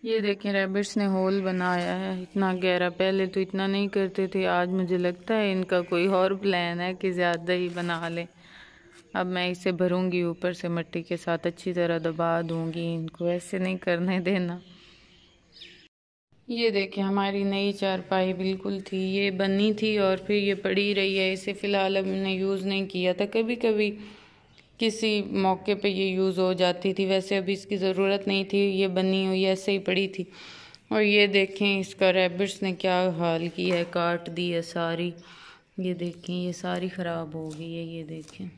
ये देखें, रैबिट्स ने होल बनाया है इतना गहरा। पहले तो इतना नहीं करते थे, आज मुझे लगता है इनका कोई और प्लान है कि ज़्यादा ही बना लें। अब मैं इसे भरूंगी ऊपर से मिट्टी के साथ, अच्छी तरह दबा दूंगी। इनको ऐसे नहीं करने देना। ये देखें, हमारी नई चारपाई बिल्कुल थी, ये बनी थी और फिर ये पड़ी रही है। इसे फ़िलहाल अब हमने यूज़ नहीं किया था। कभी कभी किसी मौके पे ये यूज़ हो जाती थी, वैसे अभी इसकी ज़रूरत नहीं थी। ये बनी हुई ऐसे ही पड़ी थी। और ये देखें, इसका रैबिट्स ने क्या हाल किया है, काट दी है सारी। ये देखें, ये सारी ख़राब हो गई है। ये देखें,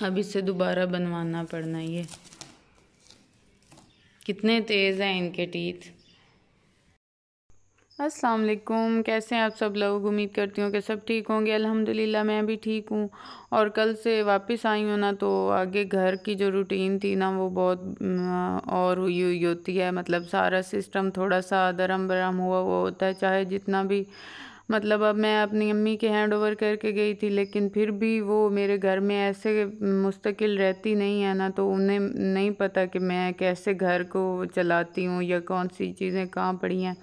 अब इसे दोबारा बनवाना पड़ना। ये कितने तेज़ हैं इनके टीथ। अस्सलाम वालेकुम, कैसे हैं आप सब लोग। उम्मीद करती हूँ कि सब ठीक होंगे। अल्हम्दुलिल्लाह मैं भी ठीक हूँ। और कल से वापस आई हूँ ना, तो आगे घर की जो रूटीन थी ना, वो बहुत और हुई होती है। मतलब सारा सिस्टम थोड़ा सा दरम बरम हुआ वो होता है। चाहे जितना भी मतलब, अब मैं अपनी अम्मी के हैंड ओवर करके गई थी, लेकिन फिर भी वो मेरे घर में ऐसे मुस्तकिल रहती नहीं है ना, तो उन्हें नहीं पता कि मैं कैसे घर को चलाती हूँ या कौन सी चीज़ें कहाँ पड़ी हैं।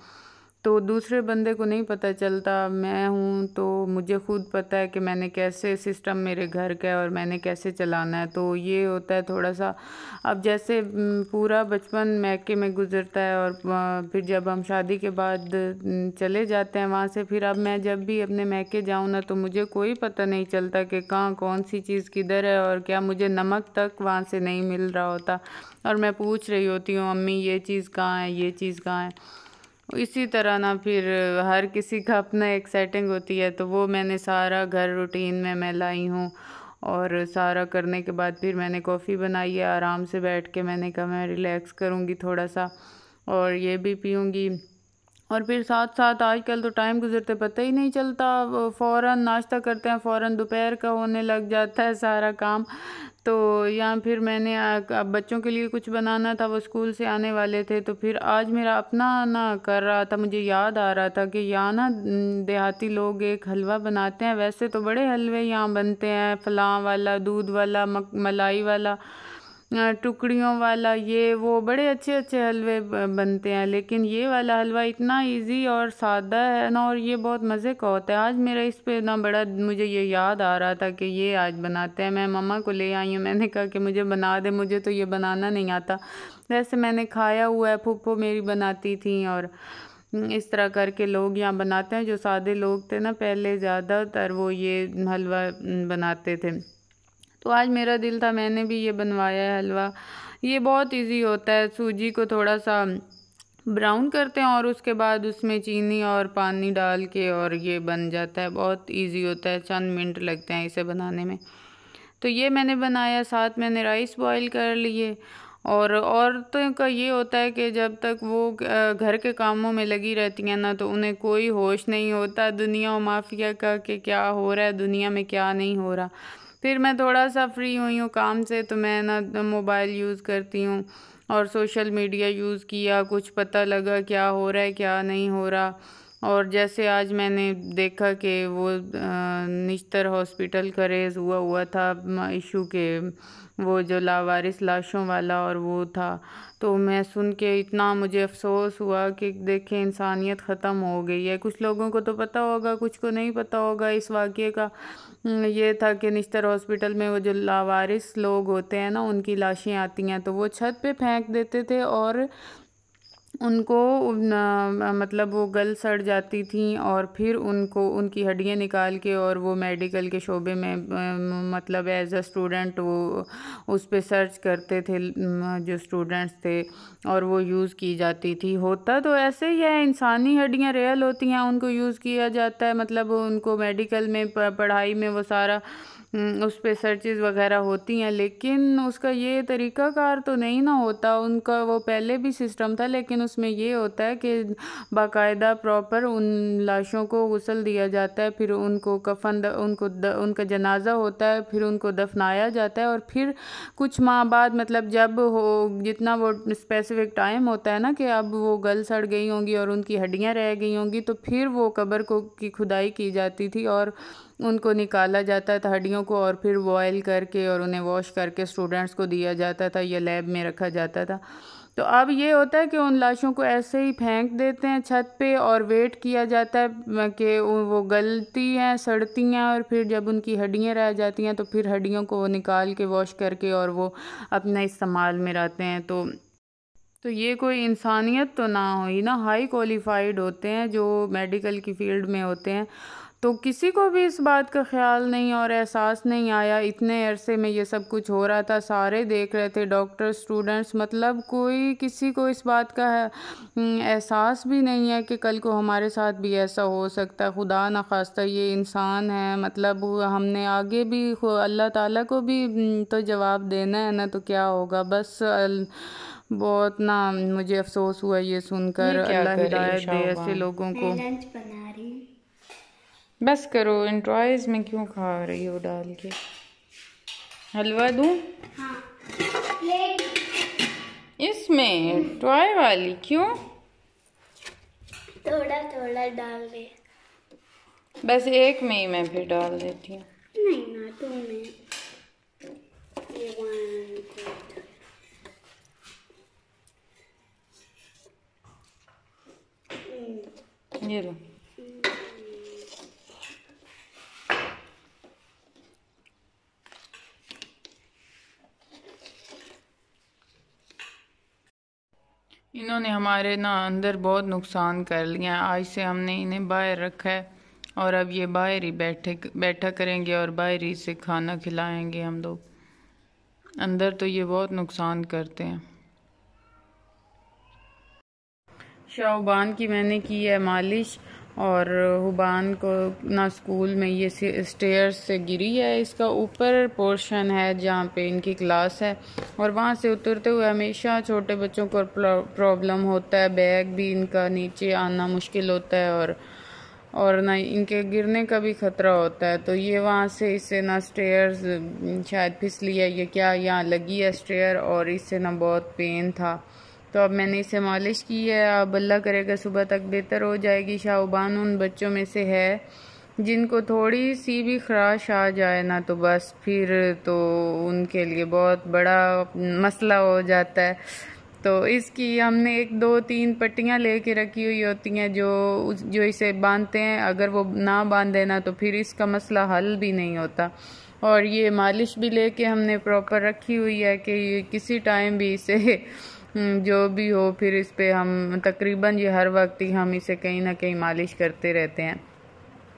तो दूसरे बंदे को नहीं पता चलता। मैं हूँ तो मुझे खुद पता है कि मैंने कैसे सिस्टम मेरे घर का है और मैंने कैसे चलाना है। तो ये होता है थोड़ा सा। अब जैसे पूरा बचपन मैके में गुजरता है, और फिर जब हम शादी के बाद चले जाते हैं वहाँ से, फिर अब मैं जब भी अपने मैके जाऊँ ना, तो मुझे कोई पता नहीं चलता कि कहाँ कौन सी चीज़ किधर है और क्या। मुझे नमक तक वहाँ से नहीं मिल रहा होता और मैं पूछ रही होती हूँ, अम्मी ये चीज़ कहाँ है, ये चीज़ कहाँ है। इसी तरह ना फिर हर किसी का अपना एक सेटिंग होती है। तो वो मैंने सारा घर रूटीन में मैं लाई हूँ। और सारा करने के बाद फिर मैंने कॉफ़ी बनाई है, आराम से बैठ के मैंने कहा मैं रिलैक्स करूँगी थोड़ा सा, और ये भी पीऊँगी। और फिर साथ साथ आजकल तो टाइम गुजरते पता ही नहीं चलता। फ़ौरन नाश्ता करते हैं, फ़ौरन दोपहर का होने लग जाता है सारा काम। तो यहाँ फिर मैंने अब बच्चों के लिए कुछ बनाना था, वो स्कूल से आने वाले थे। तो फिर आज मेरा अपना ना कर रहा था, मुझे याद आ रहा था कि यहाँ ना देहाती लोग एक हलवा बनाते हैं। वैसे तो बड़े हलवे यहाँ बनते हैं, फलां वाला, दूध वाला, मलाई वाला, टुकड़ियों वाला, ये वो बड़े अच्छे अच्छे हलवे बनते हैं। लेकिन ये वाला हलवा इतना इजी और सादा है ना, और ये बहुत मज़े का होता है। आज मेरा इस पे ना बड़ा मुझे ये याद आ रहा था कि ये आज बनाते हैं। मैं मम्मा को ले आई हूँ, मैंने कहा कि मुझे बना दे, मुझे तो ये बनाना नहीं आता। वैसे मैंने खाया हुआ है, फूफो मेरी बनाती थी। और इस तरह करके लोग यहाँ बनाते हैं। जो सादे लोग थे ना पहले, ज़्यादातर वो ये हलवा बनाते थे। तो आज मेरा दिल था, मैंने भी ये बनवाया है हलवा। ये बहुत इजी होता है। सूजी को थोड़ा सा ब्राउन करते हैं और उसके बाद उसमें चीनी और पानी डाल के, और ये बन जाता है। बहुत इजी होता है, चंद मिनट लगते हैं इसे बनाने में। तो ये मैंने बनाया, साथ मैंने राइस बॉईल कर लिए। और औरतों का ये होता है कि जब तक वो घर के कामों में लगी रहती हैं ना, तो उन्हें कोई होश नहीं होता दुनिया और माफिया का कि क्या हो रहा है दुनिया में, क्या नहीं हो रहा। फिर मैं थोड़ा सा फ्री हुई हूँ काम से, तो मैं ना मोबाइल यूज़ करती हूँ और सोशल मीडिया यूज़ किया, कुछ पता लगा क्या हो रहा है क्या नहीं हो रहा। और जैसे आज मैंने देखा कि वो निश्तर हॉस्पिटल का रेज़ हुआ था इशू के, वो जो लावारिस लाशों वाला, और वो था। तो मैं सुन के इतना मुझे अफसोस हुआ कि देखें, इंसानियत ख़त्म हो गई है। कुछ लोगों को तो पता होगा, कुछ को नहीं पता होगा इस वाक़ये का। ये था कि निश्तर हॉस्पिटल में वो जो लावारिस लोग होते हैं ना, उनकी लाशें आती हैं तो वो छत पे फेंक देते थे, और उनको मतलब वो गल सड़ जाती थी। और फिर उनको उनकी हड्डियाँ निकाल के, और वो मेडिकल के शोबे में मतलब एज अ स्टूडेंट वो उस पे सर्च करते थे जो स्टूडेंट्स थे, और वो यूज़ की जाती थी। होता तो ऐसे ही है, इंसानी हड्डियाँ रियल होती हैं, उनको यूज़ किया जाता है। मतलब उनको मेडिकल में पढ़ाई में वो सारा उस पे सर्चेज़ वगैरह होती हैं। लेकिन उसका ये तरीक़ाकार तो नहीं ना होता। उनका वो पहले भी सिस्टम था, लेकिन उसमें ये होता है कि बाकायदा प्रॉपर उन लाशों को गुस्ल दिया जाता है, फिर उनको कफन उनका जनाजा होता है, फिर उनको दफनाया जाता है। और फिर कुछ माह बाद, मतलब जब हो जितना वो स्पेसिफिक टाइम होता है ना कि अब वो गल सड़ गई होंगी और उनकी हड्डियाँ रह गई होंगी, तो फिर वो कब्र को की खुदाई की जाती थी और उनको निकाला जाता था हड्डियों को, और फिर बॉयल करके और उन्हें वॉश करके स्टूडेंट्स को दिया जाता था या लैब में रखा जाता था। तो अब ये होता है कि उन लाशों को ऐसे ही फेंक देते हैं छत पे और वेट किया जाता है कि वो गलती हैं, सड़ती हैं, और फिर जब उनकी हड्डियाँ रह जाती हैं तो फिर हड्डियों को वो निकाल के वॉश करके और वो अपना इस्तेमाल में लाते हैं। तो ये कोई इंसानियत तो ना हुई ना। हाई क्वालिफाइड होते हैं जो मेडिकल की फील्ड में होते हैं, तो किसी को भी इस बात का ख्याल नहीं और एहसास नहीं आया। इतने अरसे में ये सब कुछ हो रहा था, सारे देख रहे थे, डॉक्टर, स्टूडेंट्स, मतलब कोई किसी को इस बात का एहसास भी नहीं है कि कल को हमारे साथ भी ऐसा हो सकता है। खुदा न खास्ता, ये इंसान है, मतलब हमने आगे भी अल्लाह ताला को भी तो जवाब देना है ना, तो क्या होगा। बस बहुत ना मुझे अफसोस हुआ ये सुनकर। अल्लाह हिदायत दे ऐसे लोगों को। लंच बना रही हूँ। बस करो, इन टॉयज में क्यों खा रही हो डाल के। हलवा दूँ? हाँ। इसमें टॉय वाली क्यों? थोड़ा थोड़ा डाल दे। बस एक में ही मैं फिर डाल देती हूँ। नहीं ना, 2 में। ये 1 2 ये लो। इन्होंने हमारे ना अंदर बहुत नुकसान कर लिया। आज से हमने इन्हें बाहर रखा है और अब ये बाहर ही बैठा करेंगे और बाहर ही से खाना खिलाएंगे हम लोग। अंदर तो ये बहुत नुकसान करते हैं। शाहबान की मैंने की है मालिश, और हुबान को ना स्कूल में ये स्टेयर्स से गिरी है, इसका ऊपर पोर्शन है जहाँ पे इनकी क्लास है, और वहाँ से उतरते हुए हमेशा छोटे बच्चों को प्रॉब्लम होता है, बैग भी इनका नीचे आना मुश्किल होता है, और ना इनके गिरने का भी ख़तरा होता है। तो ये वहाँ से इससे ना स्टेयर्स शायद फिसली है, ये क्या यहाँ लगी है स्टेयर, और इससे ना बहुत पेन था। तो अब मैंने इसे मालिश की है, अब अल्लाह करेगा सुबह तक बेहतर हो जाएगी। शाहबान उन बच्चों में से है जिनको थोड़ी सी भी खराश आ जाए ना, तो बस फिर तो उनके लिए बहुत बड़ा मसला हो जाता है। तो इसकी हमने 1 2 3 पट्टियाँ लेके रखी हुई होती हैं जो इसे बांधते हैं। अगर वो ना बांधे ना तो फिर इसका मसला हल भी नहीं होता। और ये मालिश भी लेके हमने प्रॉपर रखी हुई है कि किसी टाइम भी इसे जो भी हो, फिर इस पे हम तकरीबन ये हर वक्त ही हम इसे कहीं ना कहीं मालिश करते रहते हैं।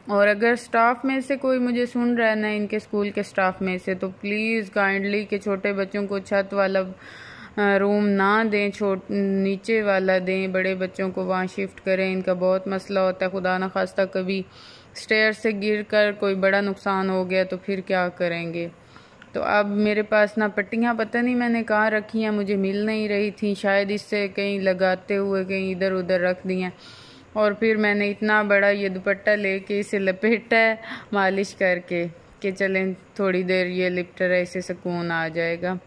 और अगर स्टाफ में से कोई मुझे सुन रहा है ना, इनके स्कूल के स्टाफ में से, तो प्लीज़ काइंडली के छोटे बच्चों को छत वाला रूम ना दें, नीचे वाला दें, बड़े बच्चों को वहाँ शिफ्ट करें। इनका बहुत मसला होता है, खुदा न खास्ता कभी स्टेयर से गिरकर कोई बड़ा नुकसान हो गया तो फिर क्या करेंगे। तो अब मेरे पास ना पट्टियाँ पता नहीं मैंने कहाँ रखी हैं, मुझे मिल नहीं रही थी, शायद इससे कहीं लगाते हुए कहीं इधर उधर रख दी हैं। और फिर मैंने इतना बड़ा ये दुपट्टा लेके इसे लपेटा है मालिश करके कि चलें थोड़ी देर ये लिपटा रहे, इससे सुकून आ जाएगा।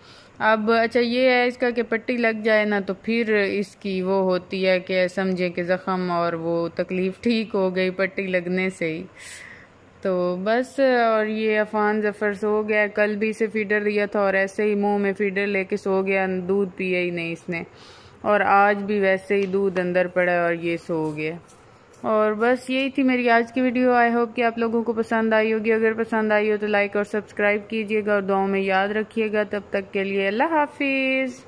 अब अच्छा ये है इसका कि पट्टी लग जाए ना तो फिर इसकी वो होती है कि समझे कि ज़ख़म और वो तकलीफ़ ठीक हो गई पट्टी लगने से ही। तो बस, और ये अफान ज़फ़र सो गया, कल भी इसे फीडर दिया था और ऐसे ही मुंह में फीडर लेके सो गया, दूध पिया ही नहीं इसने, और आज भी वैसे ही दूध अंदर पड़ा और ये सो गया। और बस यही थी मेरी आज की वीडियो। आई होप कि आप लोगों को पसंद आई होगी। अगर पसंद आई हो तो लाइक और सब्सक्राइब कीजिएगा और दुआओं में याद रखिएगा। तब तक के लिए अल्लाह हाफिज़।